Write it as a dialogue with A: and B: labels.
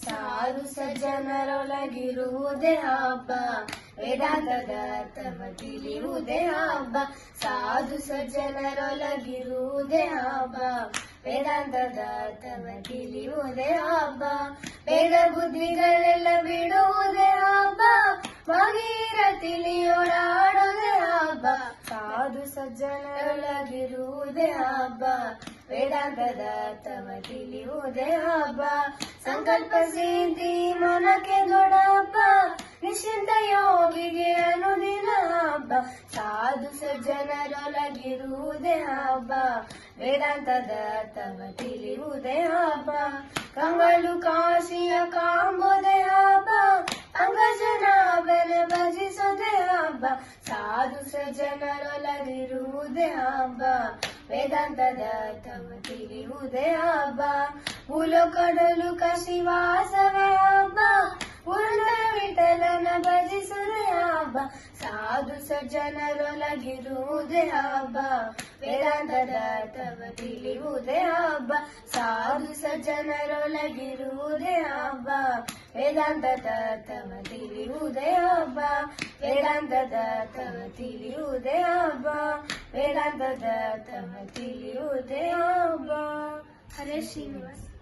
A: ಸಾಧು ಸಜ್ಜನರೊಳಗಿರುವುದೇ ಹಬ್ಬ, ವೇದಾಂತದ ಅರ್ಥವ ತಿಳಿಯುವುದೇ ಹಬ್ಬ. ಸಾಧು ಸಜ್ಜನರೊಳಗಿರುವುದೇ ಹಬ್ಬ, ವೇದಾಂತದ ಅರ್ಥವ ತಿಳಿಯುವುದೇ ಹಬ್ಬ. ಭೇದ ಬುದ್ಧಿಗಳೆಲ್ಲ ಬಿಡುವುದೇ ಹಬ್ಬ, ಭಾಗೀರಥಿಲಿ ಓಡಾಡುವುದೇ ಹಬ್ಬ. ಸಾಧು ಸಜ್ಜನರೊಳಗಿರುವುದೇ ಹಬ್ಬ, ವೇದಾಂತದ ಅರ್ಥವ ತಿಳಿಯುವುದೇ ಹಬ್ಬ. ಸಂಕಲ್ಪ ಸಿದ್ಧಿ ಮನಕ್ಕೆ ದೊಡ್ಡ ಹಬ್ಬ, ನಿಶ್ಚಿಂತ ಯೋಗಿಗೆ ಅನುದಿನ ಹಬ್ಬ. ಸಾಧು ಸಜ್ಜನರೊಳಗಿರುವುದೇ ಹಬ್ಬ, ವೇದಾಂತದ ಅರ್ಥವ ತಿಳಿಯುವುದೇ ಹಬ್ಬ. ಕಂಗಲು ಕಾಶಿಯ ಕಾಂಬೋದೇ ಹಬ್ಬ, ಅಂಗಜನಾಭನ ಭಜಿಸುವುದೇ ಹಬ್ಬ. ಸಾಧು ಸಜ್ಜನರೊಳಗಿರುವುದೇ ಹಬ್ಬ, ವೇದಾಂತದ ಅರ್ಥವ ತಿಳಿಯುವುದೇ ಹಬ್ಬ. ಭೂಲೋಕದಲ್ಲೂ ಕಶಿವಾಸವೇ ಹಬ್ಬ, ಪೂರ್ಣ ವಿಠಲನ ಭಜಿಸುವುದೇ ಹಬ್ಬ. ಸಾಧು ಸಜ್ಜನರೊಳಗಿರುವುದೇ ಹಬ್ಬ, ವೇದಾಂತದ ಅರ್ಥವ ತಿಳಿಯುವುದೇ ಹಬ್ಬ. ಸಾಧು ಸಜ್ಜನರೊಳಗಿರುವುದೇ ಹಬ್ಬ, ವೇದಾಂತದ ಅರ್ಥವ ತಿಳಿಯುವುದೇ ಹಬ್ಬ. ವೇದಾಂತದ ಅರ್ಥವ ತಿಳಿಯುವುದೇ ಹಬ್ಬ, ವೇದಾಂತದ ಅರ್ಥವ ತಿಳಿಯುವುದೇ ಹಬ್ಬ. ಹರೇ ಶ್ರೀನಿವಾಸ.